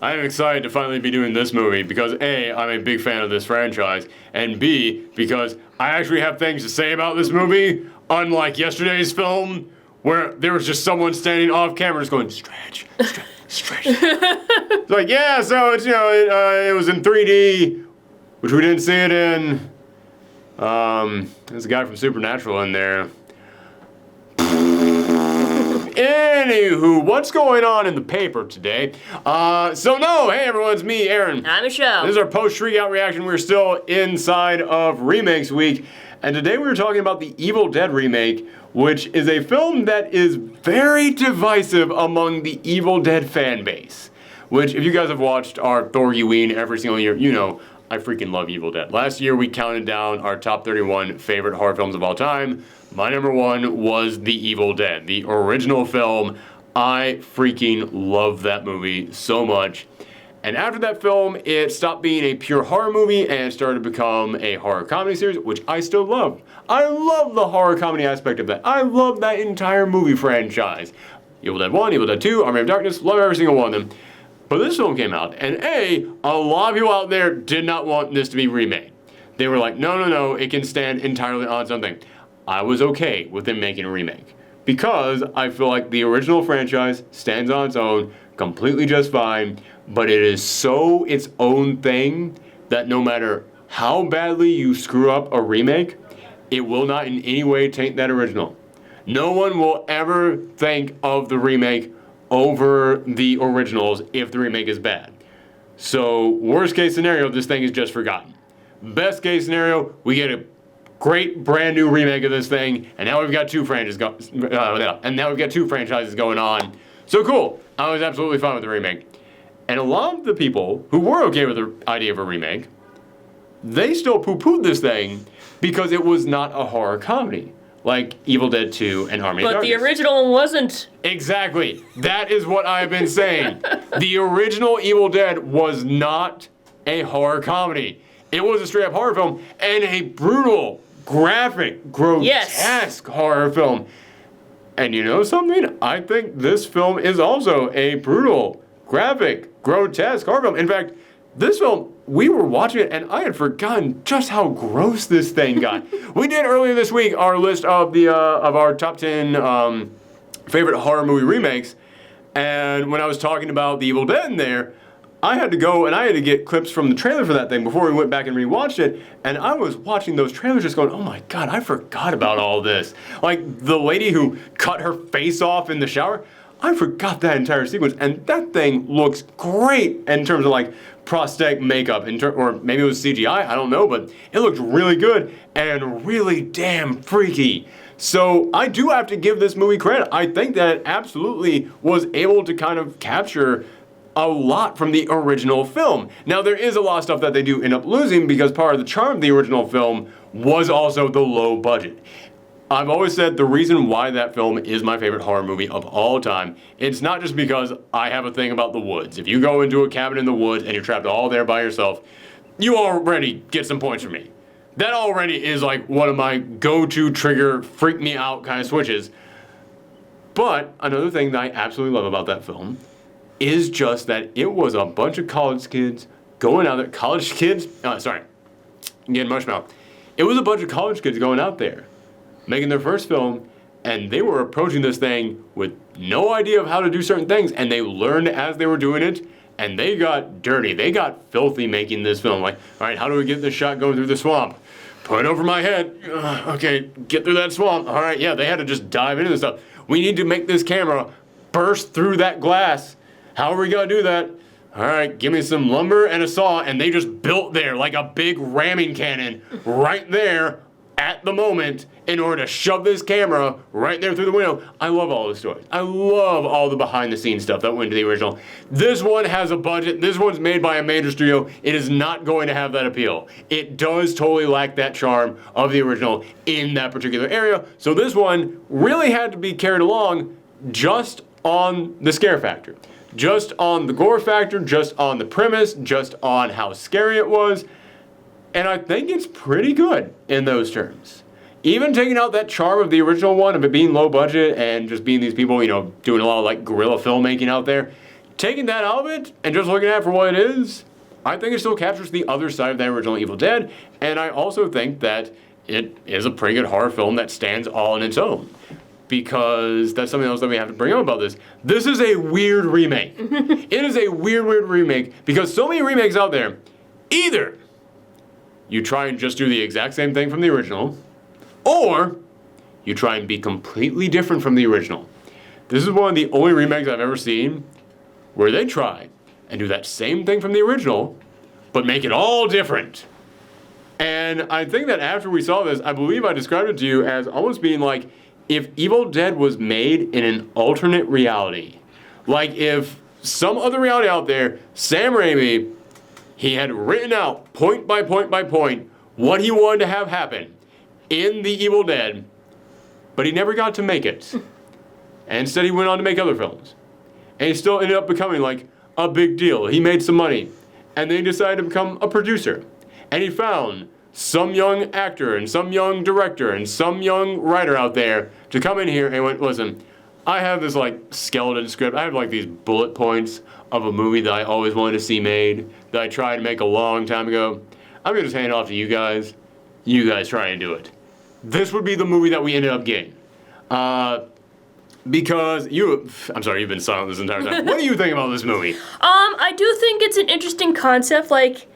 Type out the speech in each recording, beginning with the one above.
I am excited to finally be doing this movie because A, I'm a big fan of this franchise, and B, because I actually have things to say about this movie, unlike yesterday's film, where there was just someone standing off camera just going, stretch, stretch, stretch. It's like, yeah, so it's, it was in 3D, which we didn't see it in. There's a guy from Supernatural in there. Anywho, what's going on in the paper today? Hey everyone, it's me, Aaron. I'm Michelle. This is our post-Shriek Out reaction. We're still inside of Remakes Week, and today we were talking about the Evil Dead remake, which is a film that is very divisive among the Evil Dead fan base. Which, if you guys have watched our Thorgiween every single year, you know I freaking love Evil Dead. Last year we counted down our top 31 favorite horror films of all time. My number one was The Evil Dead, the original film. I freaking love that movie so much. And after that film, it stopped being a pure horror movie and started to become a horror comedy series, which I still love. I love the horror comedy aspect of that. I love that entire movie franchise. Evil Dead 1, Evil Dead 2, Army of Darkness, love every single one of them. But this film came out, and a lot of people out there did not want this to be remade. They were like, no, it can stand entirely on something. I was okay with them making a remake because I feel like the original franchise stands on its own completely just fine, but it is so its own thing that no matter how badly you screw up a remake, it will not in any way taint that original. No one will ever think of the remake over the originals if the remake is bad. So worst case scenario, this thing is just forgotten. Best case scenario, we get a great brand new remake of this thing, and now we've got two franchises going on. So cool. I was absolutely fine with the remake. And a lot of the people who were okay with the idea of a remake, they still poo-pooed this thing because it was not a horror comedy like Evil Dead 2 and Army of Darkness. But the original one wasn't. Exactly. That is what I've been saying. The original Evil Dead was not a horror comedy. It was a straight-up horror film and a brutal, graphic, grotesque horror film. And you know something? I think this film is also a brutal, graphic, grotesque horror film. In fact, this film, we were watching it and I had forgotten just how gross this thing got. We did earlier this week our list of our top 10 favorite horror movie remakes, and when I was talking about The Evil Dead in there, I had to go and I had to get clips from the trailer for that thing before we went back and rewatched it, and I was watching those trailers just going, oh my god, I forgot about all this. Like the lady who cut her face off in the shower, I forgot that entire sequence, and that thing looks great in terms of like prosthetic makeup, or maybe it was CGI, I don't know, but it looked really good and really damn freaky. So I do have to give this movie credit. I think that it absolutely was able to kind of capture a lot from the original film. Now there is a lot of stuff that they do end up losing because part of the charm of the original film was also the low budget. I've always said the reason why that film is my favorite horror movie of all time, it's not just because I have a thing about the woods. If you go into a cabin in the woods and you're trapped all there by yourself, you already get some points from me. That already is like one of my go-to trigger, freak me out kind of switches. But another thing that I absolutely love about that film is just that it was a bunch of college kids going out there. Getting mush mouth. It was a bunch of college kids going out there, making their first film, and they were approaching this thing with no idea of how to do certain things, and they learned as they were doing it, and they got dirty. They got filthy making this film. Like, all right, how do we get this shot going through the swamp? Put it over my head. Okay, get through that swamp. All right, yeah, they had to just dive into this stuff. We need to make this camera burst through that glass. How are we gonna do that? All right, give me some lumber and a saw, and they just built there like a big ramming cannon right there at the moment in order to shove this camera right there through the window. I love all the stories. I love all the behind the scenes stuff that went into the original. This one has a budget. This one's made by a major studio. It is not going to have that appeal. It does totally lack that charm of the original in that particular area. So this one really had to be carried along just on the scare factor. Just on the gore factor, just on the premise, just on how scary it was. And I think it's pretty good in those terms. Even taking out that charm of the original one, of it being low budget and just being these people, you know, doing a lot of like guerrilla filmmaking out there, taking that out of it and just looking at it for what it is, I think it still captures the other side of that original Evil Dead, and I also think that it is a pretty good horror film that stands all on its own. Because that's something else that we have to bring up about this. This is a weird remake. It is a weird remake because so many remakes out there, either you try and just do the exact same thing from the original, or you try and be completely different from the original. This is one of the only remakes I've ever seen where they try and do that same thing from the original, but make it all different. And I think that after we saw this, I believe I described it to you as almost being like if Evil Dead was made in an alternate reality. Like if some other reality out there, Sam Raimi, he had written out point by point by point what he wanted to have happen in the Evil Dead, but he never got to make it. And instead he went on to make other films. And he still ended up becoming like a big deal. He made some money. And then he decided to become a producer. And he found some young actor and some young director and some young writer out there to come in here and went, listen, I have this like skeleton script. I have like these bullet points of a movie that I always wanted to see made that I tried to make a long time ago. I'm going to just hand it off to you guys. You guys try and do it. This would be the movie that we ended up getting. Because I'm sorry, you've been silent this entire time. What do you think about this movie? I do think it's an interesting concept. Like,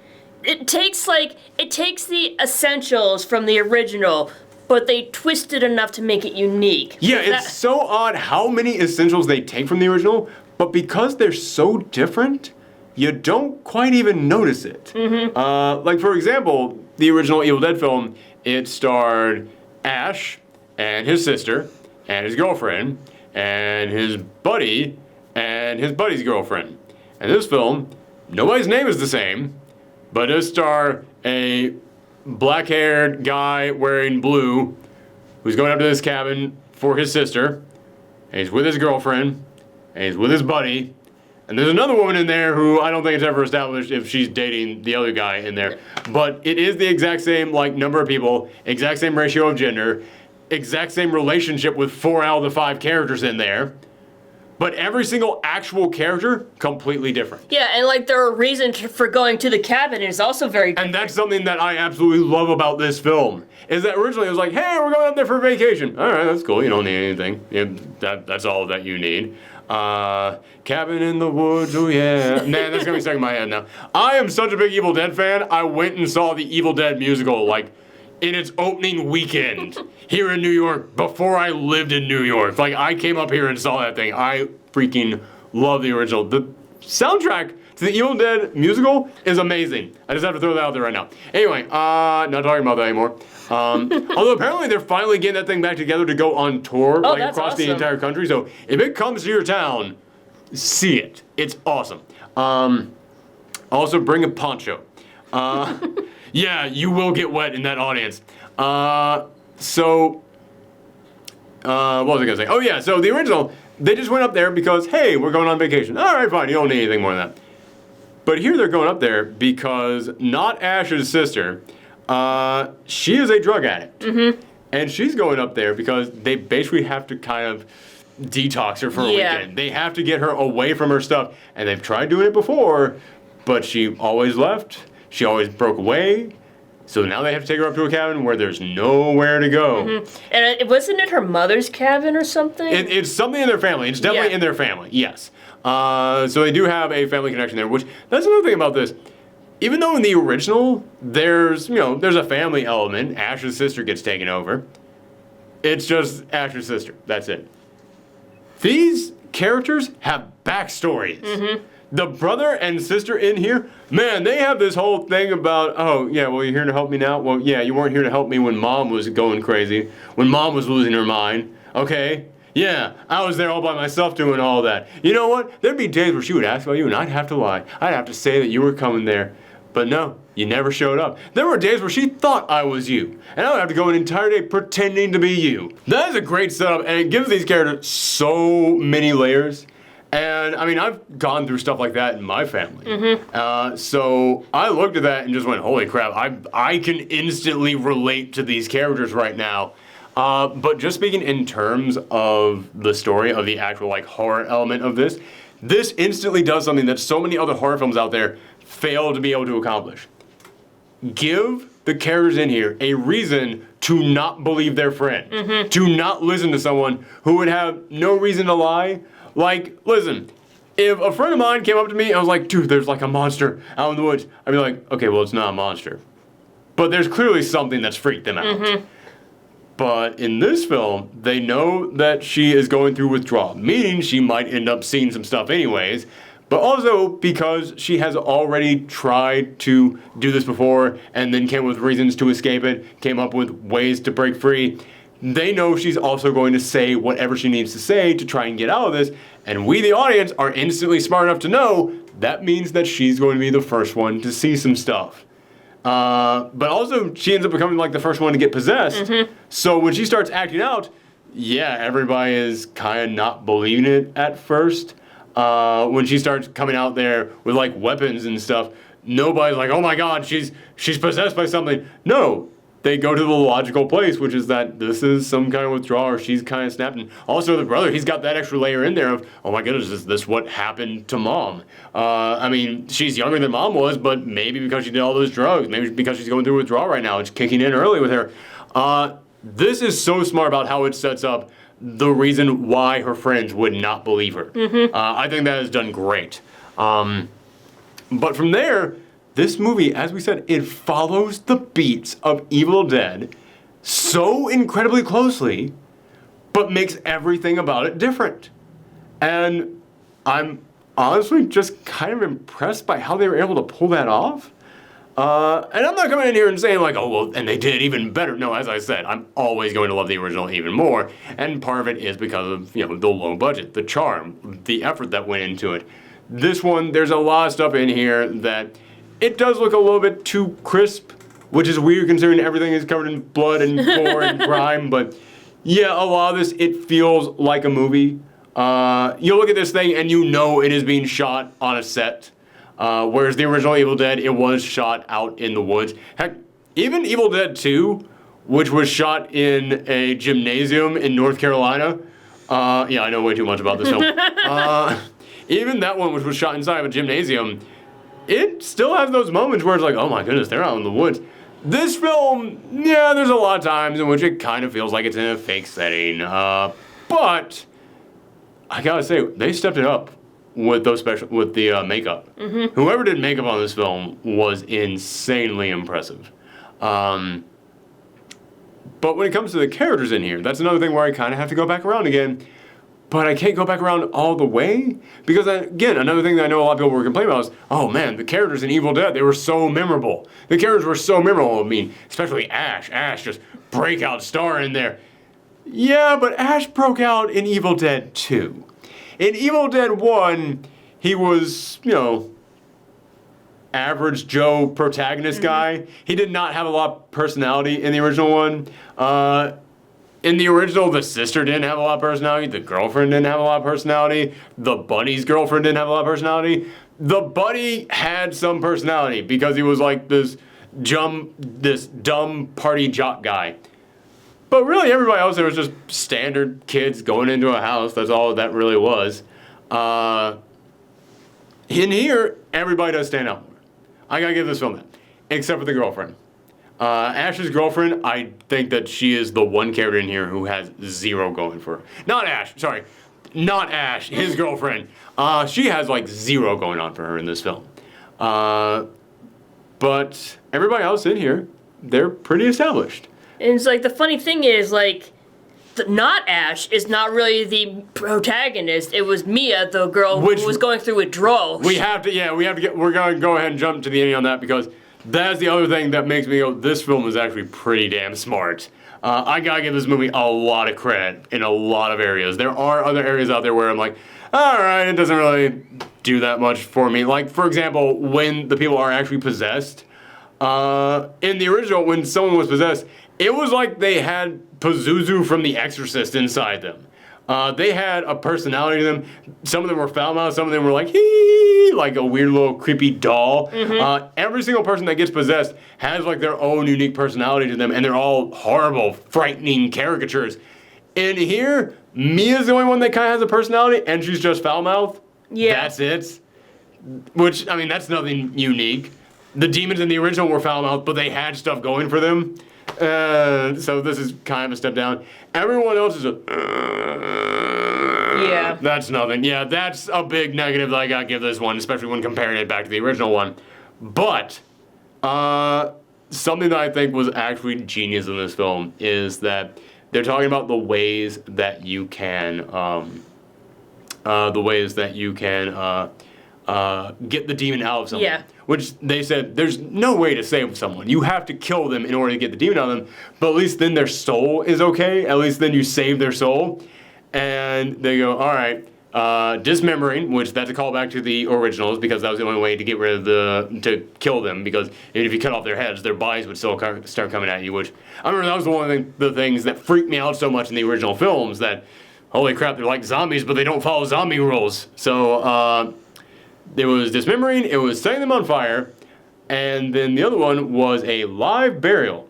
it takes the essentials from the original, but they twist it enough to make it unique. Yeah, it's so odd how many essentials they take from the original, but because they're so different, you don't quite even notice it. Like, for example, the original Evil Dead film, it starred Ash and his sister and his girlfriend and his buddy and his buddy's girlfriend. And this film, nobody's name is the same, but it star a black-haired guy wearing blue who's going up to this cabin for his sister, and he's with his girlfriend, and he's with his buddy, and there's another woman in there who I don't think it's ever established if she's dating the other guy in there, but it is the exact same like number of people, exact same ratio of gender, exact same relationship with 4 out of the 5 characters in there. But every single actual character, completely different. Yeah, and like their reason for going to the cabin is also very different. And that's something that I absolutely love about this film. Is that originally it was like, hey, we're going up there for vacation. All right, that's cool. You don't need anything. Yeah, that's all that you need. Cabin in the woods, oh yeah. Man, that's going to be stuck in my head now. I am such a big Evil Dead fan. I went and saw the Evil Dead musical, like, in its opening weekend here in New York before I lived in New York. Like, I came up here and saw that thing. I freaking love the original. The soundtrack to the Evil Dead musical is amazing. I just have to throw that out there right now. Anyway, not talking about that anymore. Although apparently they're finally getting that thing back together to go on tour across the entire country. So if it comes to your town, see it. It's awesome. Also bring a poncho. Yeah, you will get wet in that audience. What was I going to say? Oh, yeah, so the original, they just went up there because, hey, we're going on vacation. All right, fine, you don't need anything more than that. But here they're going up there because not Ash's sister, she is a drug addict. And she's going up there because they basically have to kind of detox her for a weekend. They have to get her away from her stuff. And they've tried doing it before, but she always left. She always broke away, so now they have to take her up to a cabin where there's nowhere to go. And wasn't it her mother's cabin or something? It's something in their family. It's definitely in their family, yes. So they do have a family connection there, which, that's another thing about this. Even though in the original, there's a family element, Ash's sister gets taken over. It's just Ash's sister, that's it. These characters have backstories. The brother and sister in here, man, they have this whole thing about, oh, yeah, well, you're here to help me now? Well, yeah, you weren't here to help me when Mom was going crazy, when Mom was losing her mind. Okay, yeah, I was there all by myself doing all that. You know what? There'd be days where she would ask about you, and I'd have to lie. I'd have to say that you were coming there. But no, you never showed up. There were days where she thought I was you, and I would have to go an entire day pretending to be you. That is a great setup, and it gives these characters so many layers. And, I mean, I've gone through stuff like that in my family. So I looked at that and just went, holy crap, I can instantly relate to these characters right now. But just speaking in terms of the story, of the actual, like, horror element of this, This instantly does something that so many other horror films out there fail to be able to accomplish. Give the characters in here a reason to not believe their friend, to not listen to someone who would have no reason to lie. Like, listen, if a friend of mine came up to me and was like, dude, there's like a monster out in the woods, I'd be like, okay, well, it's not a monster. But there's clearly something that's freaked them out. But in this film, they know that she is going through withdrawal, meaning she might end up seeing some stuff anyways, but also because she has already tried to do this before and then came up with reasons to escape it, came up with ways to break free. They know she's also going to say whatever she needs to say to try and get out of this, and we, the audience, are instantly smart enough to know that means that she's going to be the first one to see some stuff. But also, she ends up becoming like the first one to get possessed. So when she starts acting out, yeah, everybody is kind of not believing it at first. When she starts coming out there with like weapons and stuff, nobody's like, oh my god, she's possessed by something. No, they go to the logical place, which is that this is some kind of withdrawal, or she's kind of snapped. And also the brother, he's got that extra layer in there of, oh my goodness, is this what happened to mom? I mean, she's younger than mom was, but maybe because she did all those drugs, maybe because she's going through withdrawal right now, it's kicking in early with her. This is so smart about how it sets up the reason why her friends would not believe her. I think that is done great. But from there, this movie, as we said, it follows the beats of Evil Dead so incredibly closely, but makes everything about it different. And I'm honestly just kind of impressed by how they were able to pull that off. And I'm not coming in here and saying like, oh, well, and they did even better. No, as I said, I'm always going to love the original even more. And part of it is because of, the low budget, the charm, the effort that went into it. This one, there's a lot of stuff in here that it does look a little bit too crisp, which is weird considering everything is covered in blood and gore and grime. But yeah, a lot of this, it feels like a movie. You look at this thing and you know it is being shot on a set. Whereas the original Evil Dead, it was shot out in the woods. Heck, even Evil Dead 2, which was shot in a gymnasium in North Carolina. Yeah, I know way too much about this film. Even that one, which was shot inside of a gymnasium, it still has those moments where it's like, oh my goodness, they're out in the woods. This film, yeah, there's a lot of times in which it kind of feels like it's in a fake setting. But I gotta say, they stepped it up with the makeup. Whoever did makeup on this film was insanely impressive. But when it comes to the characters in here, that's another thing where I kind of have to go back around again. But I can't go back around all the way because, again, another thing that I know a lot of people were complaining about is, oh man, the characters in Evil Dead, they were so memorable. The characters were so memorable. I mean, especially Ash. Ash, just breakout star in there. Yeah, but Ash broke out in Evil Dead 2. In Evil Dead 1, he was, average Joe protagonist guy. He did not have a lot of personality in the original one. In the original, the sister didn't have a lot of personality. The girlfriend didn't have a lot of personality. The buddy's girlfriend didn't have a lot of personality. The buddy had some personality because he was like this dumb party jock guy. But really, everybody else there was just standard kids going into a house. That's all that really was. In here, everybody does stand out more. I gotta give this film that. Except for the girlfriend. Ash's girlfriend, I think that she is the one character in here who has zero going for her. Not Ash, his girlfriend. She has like zero going on for her in this film. But everybody else in here, they're pretty established. And it's like, the funny thing is, like, not Ash is not really the protagonist. It was Mia, the girl who was going through withdrawal. We're gonna go ahead and jump to the ending on that because that's the other thing that makes me go, this film is actually pretty damn smart. I gotta give this movie a lot of credit in a lot of areas. There are other areas out there where I'm like, alright, it doesn't really do that much for me. Like, for example, when the people are actually possessed. In the original, when someone was possessed, it was like they had Pazuzu from The Exorcist inside them. They had a personality to them. Some of them were foul-mouthed, some of them were like, hee, like a weird little creepy doll. Every single person that gets possessed has like their own unique personality to them, and they're all horrible, frightening caricatures. In here, Mia's the only one that kind of has a personality, and she's just foul-mouthed. Yeah. That's it. Which, I mean, that's nothing unique. The demons in the original were foul-mouthed, but they had stuff going for them. So this is kind of a step down. Everyone else is Yeah. That's nothing. Yeah, that's a big negative that I gotta give this one, especially when comparing it back to the original one. But, something that I think was actually genius in this film is that they're talking about the ways that you can, get the demon out of someone. Yeah. Which they said there's no way to save someone. You have to kill them in order to get the demon out of them. But at least then their soul is okay. At least then you save their soul. And they go, all right, dismembering, which that's a callback to the originals because that was the only way to get rid of to kill them. Because if you cut off their heads, their bodies would still start coming at you. Which I remember that was one of the things that freaked me out so much in the original films that, holy crap, they're like zombies, but they don't follow zombie rules. So, it was dismembering, it was setting them on fire, and then the other one was a live burial.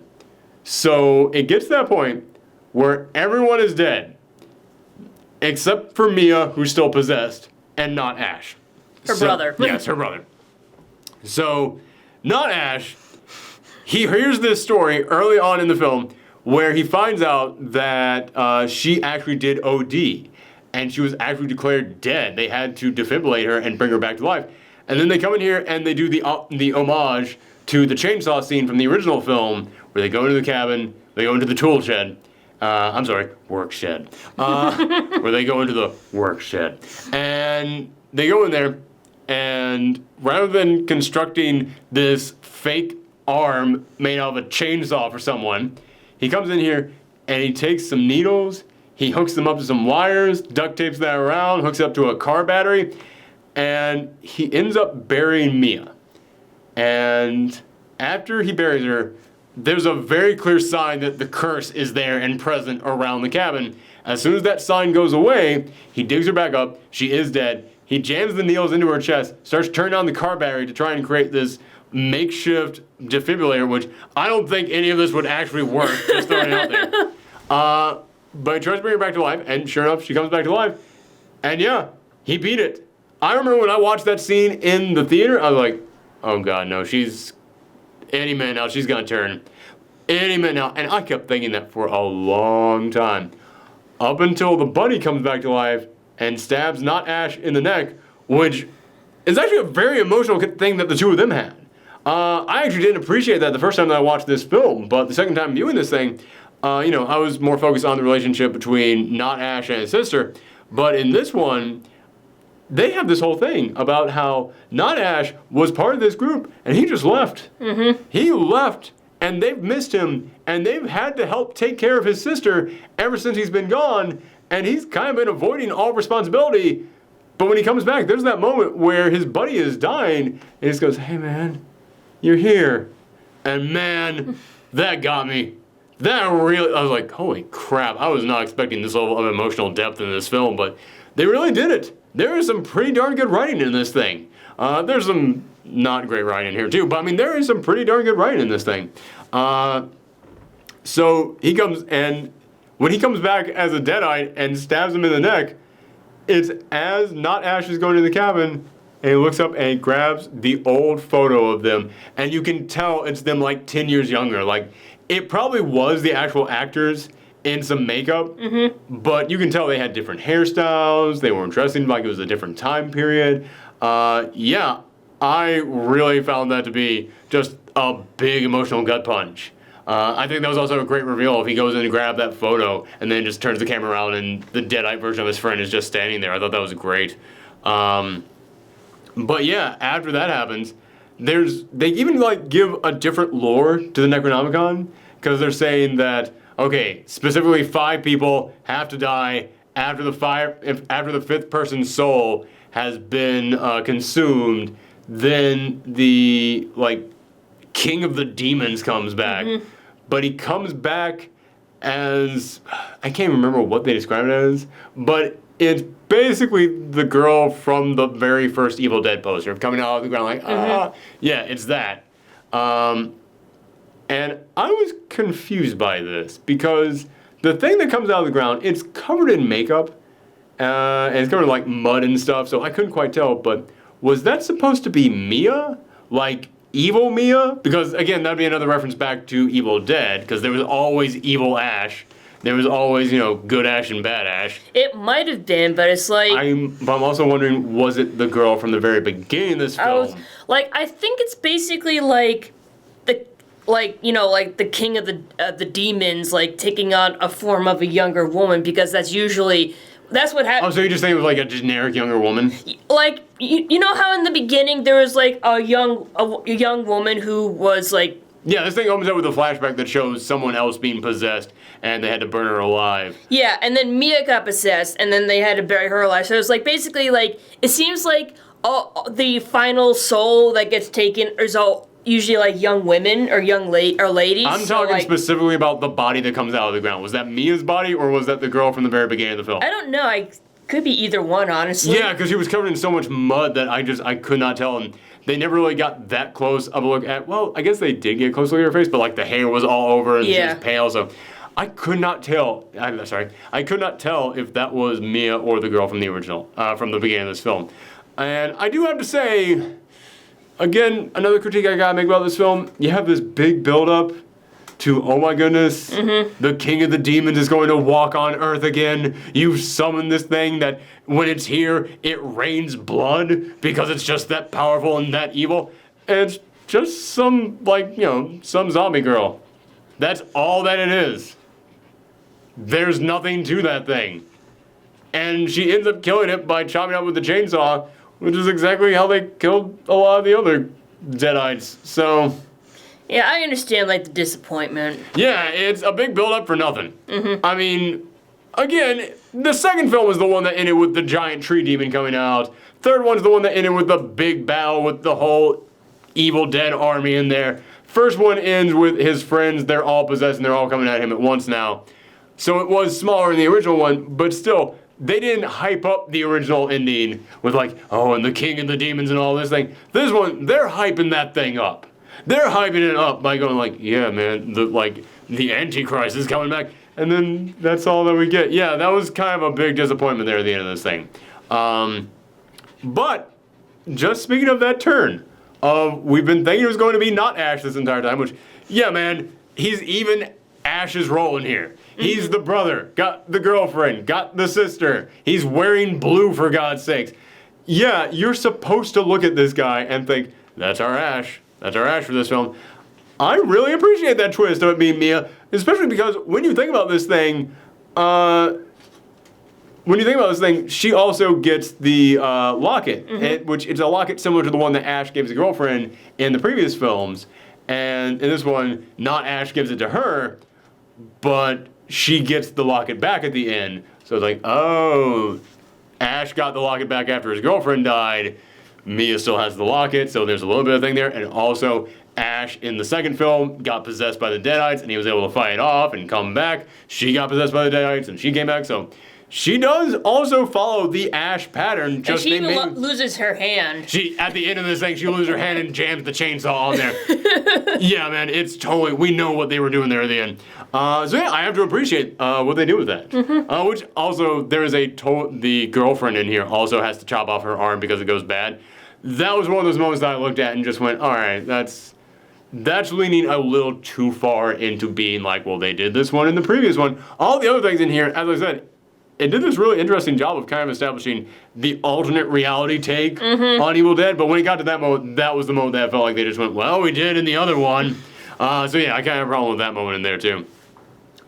So it gets to that point where everyone is dead, except for Mia, who's still possessed, and not Ash. Her brother. Yes, her brother. So, not Ash, he hears this story early on in the film where he finds out that she actually did OD. And she was actually declared dead. They had to defibrillate her and bring her back to life. And then they come in here and they do the homage to the chainsaw scene from the original film, where they go into the cabin, they go into the tool shed. Work shed. Where they go into the work shed. And they go in there, and rather than constructing this fake arm made out of a chainsaw for someone, he comes in here and he takes some needles. He hooks them up to some wires, duct tapes that around, hooks it up to a car battery, and he ends up burying Mia. And after he buries her, there's a very clear sign that the curse is there and present around the cabin. As soon as that sign goes away, he digs her back up. She is dead. He jams the needles into her chest, starts turning on the car battery to try and create this makeshift defibrillator, which I don't think any of this would actually work, just throwing it out there. But he tries to bring her back to life, and sure enough, she comes back to life. And yeah, he beat it. I remember when I watched that scene in the theater, I was like, oh god, no, she's... any minute now, she's gonna turn. Any minute now. And I kept thinking that for a long time. Up until the buddy comes back to life and stabs not Ash in the neck, which is actually a very emotional thing that the two of them had. I actually didn't appreciate that the first time that I watched this film, but the second time viewing this thing, I was more focused on the relationship between not Ash and his sister. But in this one, they have this whole thing about how not Ash was part of this group, and he just left. Mm-hmm. He left, and they've missed him, and they've had to help take care of his sister ever since he's been gone, and he's kind of been avoiding all responsibility. But when he comes back, there's that moment where his buddy is dying, and he just goes, hey man, you're here. And man, that got me. That really, I was like, holy crap, I was not expecting this level of emotional depth in this film, but they really did it. There is some pretty darn good writing in this thing. There's some not great writing here too, but I mean, there is some pretty darn good writing in this thing. So he comes, and when he comes back as a Deadite and stabs him in the neck, it's as not Ash is going to the cabin, and he looks up and he grabs the old photo of them, and you can tell it's them like 10 years younger. Like, it probably was the actual actors in some makeup, but you can tell they had different hairstyles, they weren't dressing like it was a different time period. Yeah, I really found that to be just a big emotional gut punch. I think that was also a great reveal if he goes in to grab that photo and then just turns the camera around and the Deadite version of his friend is just standing there. I thought that was great. But yeah, after that happens, they even like give a different lore to the Necronomicon, because they're saying that, okay, specifically 5 people have to die after the 5th person's soul has been consumed. Then the king of the demons comes back, but he comes back as, I can't remember what they describe it as, but it's basically the girl from the very first Evil Dead poster coming out of the ground yeah, it's that. And I was confused by this because the thing that comes out of the ground, it's covered in makeup, and it's covered in like mud and stuff, so I couldn't quite tell. But was that supposed to be Mia, like evil Mia? Because again, that'd be another reference back to Evil Dead, because there was always evil Ash. There was always, good Ash and bad Ash. It might have been, but it's like I'm also wondering, was it the girl from the very beginning of this film? I think it's basically like the king of the demons, like taking on a form of a younger woman, because that's what happens. Oh, so you're just saying it was like a generic younger woman? Like you know how in the beginning there was like a young woman who was like. Yeah, this thing opens up with a flashback that shows someone else being possessed, and they had to burn her alive. Yeah, and then Mia got possessed, and then they had to bury her alive. So it's like basically like it seems like the final soul that gets taken is all usually like young women or ladies. I'm talking specifically about the body that comes out of the ground. Was that Mia's body, or was that the girl from the very beginning of the film? I don't know. I could be either one, honestly. Yeah, because she was covered in so much mud that I could not tell, and they never really got that close of a look at. Well, I guess they did get close to her face, but like the hair was all over and she was pale, so I could not tell. I could not tell if that was Mia or the girl from the original, from the beginning of this film. And I do have to say, again, another critique I gotta make about this film, you have this big build-up to, oh my goodness, the king of the demons is going to walk on Earth again. You've summoned this thing that when it's here, it rains blood because it's just that powerful and that evil. And it's just some zombie girl. That's all that it is. There's nothing to that thing. And she ends up killing it by chopping it with the chainsaw, which is exactly how they killed a lot of the other Deadites. So... yeah, I understand, like, the disappointment. Yeah, it's a big build-up for nothing. I mean, again, the second film was the one that ended with the giant tree demon coming out. Third one's the one that ended with the big battle with the whole Evil Dead army in there. First one ends with his friends. They're all possessed and they're all coming at him at once now. So it was smaller than the original one, but still, they didn't hype up the original ending with like, oh, and the king and the demons and all this thing. This one, they're hyping that thing up. They're hyping it up by going like, yeah, man, the Antichrist is coming back. And then that's all that we get. Yeah, that was kind of a big disappointment there at the end of this thing. But just speaking of that turn, we've been thinking it was going to be not Ash this entire time, which, yeah, man, he's even Ash's role in here. He's the brother, got the girlfriend, got the sister. He's wearing blue, for God's sakes. Yeah, you're supposed to look at this guy and think, that's our Ash. That's our Ash for this film. I really appreciate that twist of it being Mia, especially because when you think about this thing, she also gets the locket, which is a locket similar to the one that Ash gives his girlfriend in the previous films. And in this one, not Ash gives it to her, but she gets the locket back at the end. So it's like, oh, Ash got the locket back after his girlfriend died. Mia still has the locket, so there's a little bit of thing there. And also, Ash in the second film got possessed by the Deadites, and he was able to fight off and come back. She got possessed by the Deadites, and she came back. So she does also follow the Ash pattern. Just she even loses her hand. She at the end of this thing, she loses her hand and jams the chainsaw on there. Yeah, man, it's totally. We know what they were doing there at the end. So yeah, I have to appreciate what they do with that. Which also there is the girlfriend in here also has to chop off her arm because it goes bad. That was one of those moments that I looked at and just went, all right, that's leaning a little too far into being like, well, they did this one in the previous one. All the other things in here, as I said, it did this really interesting job of kind of establishing the alternate reality take on Evil Dead. But when it got to that moment, that was the moment that I felt like they just went, well, we did in the other one. So yeah, I kind of have a problem with that moment in there too.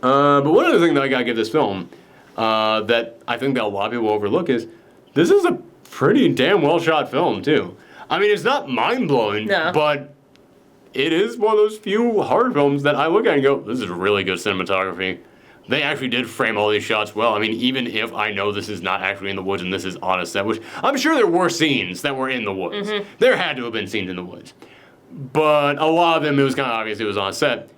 But one other thing that I gotta give this film that I think that a lot of people overlook is this is a pretty damn well shot film too. I mean, it's not mind blowing, but it is one of those few horror films that I look at and go, this is really good cinematography. They actually did frame all these shots well. I mean, even if I know this is not actually in the woods and this is on a set, which I'm sure there were scenes that were in the woods. There had to have been scenes in the woods. But a lot of them, it was kind of obvious it was on set.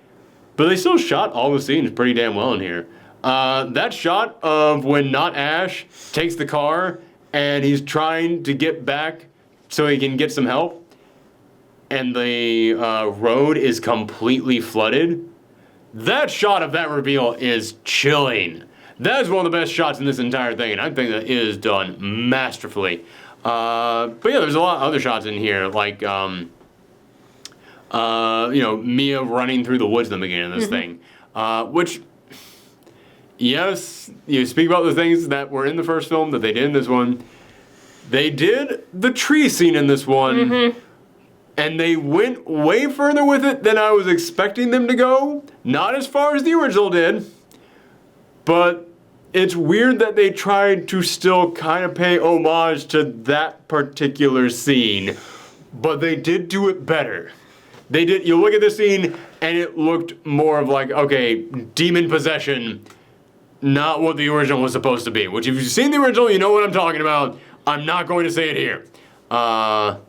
But they still shot all the scenes pretty damn well in here. That shot of when not Ash takes the car and he's trying to get back so he can get some help, and the road is completely flooded. That shot of that reveal is chilling. That is one of the best shots in this entire thing, and I think that is done masterfully. But yeah, there's a lot of other shots in here, like Mia running through the woods in the beginning of this thing, which. Yes, you speak about the things that were in the first film that they did in this one. They did the tree scene in this one, and they went way further with it than I was expecting them to go. Not as far as the original did, but it's weird that they tried to still kind of pay homage to that particular scene, but they did do it better. They did. You look at the scene, and it looked more of like, okay, demon possession. Not what the original was supposed to be, which if you've seen the original, you know what I'm talking about. I'm not going to say it here. So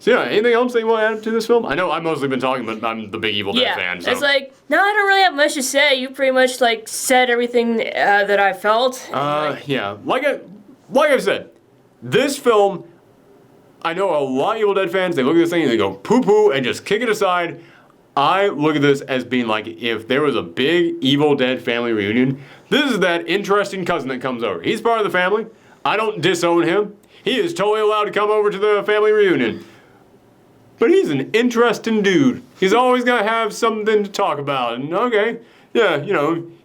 yeah, anything else that you want to add to this film? I know I've mostly been talking, but I'm the big Evil Dead fan. So. It's like, no, I don't really have much to say. You pretty much like said everything that I felt. Yeah, like I've said, this film, I know a lot of Evil Dead fans, they look at this thing and they go poo-poo and just kick it aside. I look at this as being like if there was a big Evil Dead family reunion, this is that interesting cousin that comes over. He's part of the family. I don't disown him. He is totally allowed to come over to the family reunion. But he's an interesting dude. He's always going to have something to talk about. And okay, yeah,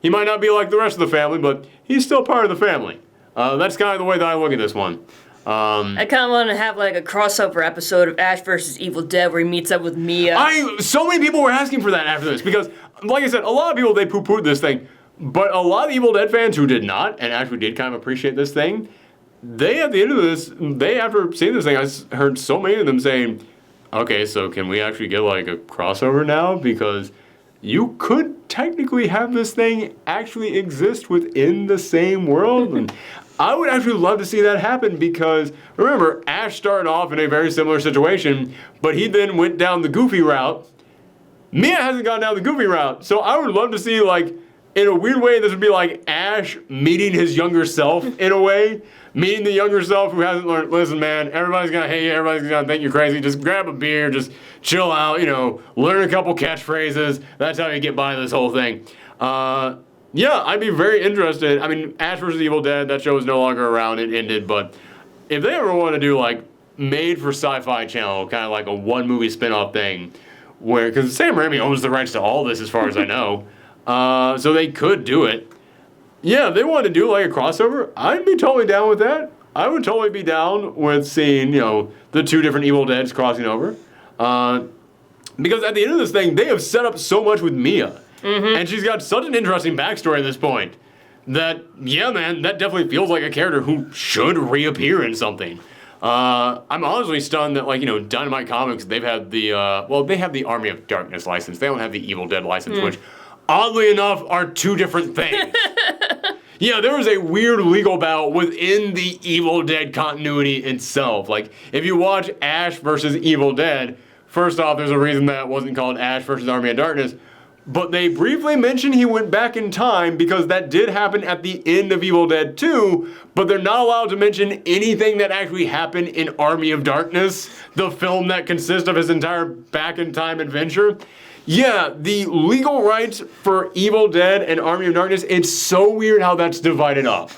he might not be like the rest of the family, but he's still part of the family. That's kind of the way that I look at this one. I kind of want to have like a crossover episode of Ash vs. Evil Dead where he meets up with Mia. So many people were asking for that after this because, like I said, a lot of people, they poo-pooed this thing, but a lot of Evil Dead fans who did not and actually did kind of appreciate this thing, they, at the end of this, after seeing this thing, I heard so many of them saying, okay, so can we actually get like a crossover now? Because you could technically have this thing actually exist within the same world. And I would actually love to see that happen because, remember, Ash started off in a very similar situation, but he then went down the goofy route. Mia hasn't gone down the goofy route, so I would love to see, like, in a weird way, this would be like Ash meeting his younger self, in a way. Meeting the younger self who hasn't learned, listen, man, everybody's gonna hate you, everybody's gonna think you're crazy, just grab a beer, just chill out, learn a couple catchphrases, that's how you get by this whole thing. Yeah, I'd be very interested. I mean, Ash vs. Evil Dead, that show is no longer around, it ended, but if they ever want to do, like, made for Sci-Fi Channel, kind of like a one-movie spin-off thing, where, because Sam Raimi owns the rights to all this as far as I know, so they could do it. Yeah, if they wanted to do, like, a crossover, I'd be totally down with that. I would totally be down with seeing, the two different Evil Deads crossing over. Because at the end of this thing, they have set up so much with Mia. And she's got such an interesting backstory at this point that, yeah, man, that definitely feels like a character who should reappear in something. I'm honestly stunned that, like, Dynamite Comics, they've had the, they have the Army of Darkness license. They don't have the Evil Dead license, which, oddly enough, are two different things. Yeah, there was a weird legal battle within the Evil Dead continuity itself. Like, if you watch Ash versus Evil Dead, first off, there's a reason that it wasn't called Ash versus Army of Darkness. But they briefly mentioned he went back in time because that did happen at the end of Evil Dead 2, but they're not allowed to mention anything that actually happened in Army of Darkness, the film that consists of his entire back in time adventure. Yeah, the legal rights for Evil Dead and Army of Darkness, it's so weird how that's divided up.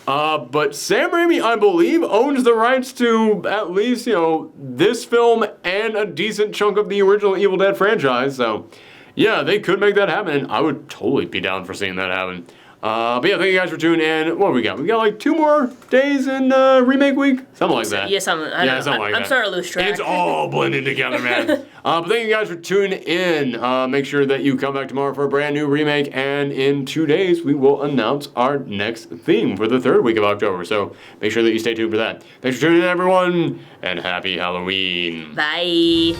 But Sam Raimi, I believe, owns the rights to at least, this film and a decent chunk of the original Evil Dead franchise, so... yeah, they could make that happen, and I would totally be down for seeing that happen. But yeah, thank you guys for tuning in. What have we got? We got like 2 more days in Remake Week? Something like that. Yeah, something like that. I'm starting to lose track. It's all blending together, man. But thank you guys for tuning in. Make sure that you come back tomorrow for a brand new Remake, and in 2 days, we will announce our next theme for the 3rd week of October. So make sure that you stay tuned for that. Thanks for tuning in, everyone, and happy Halloween. Bye.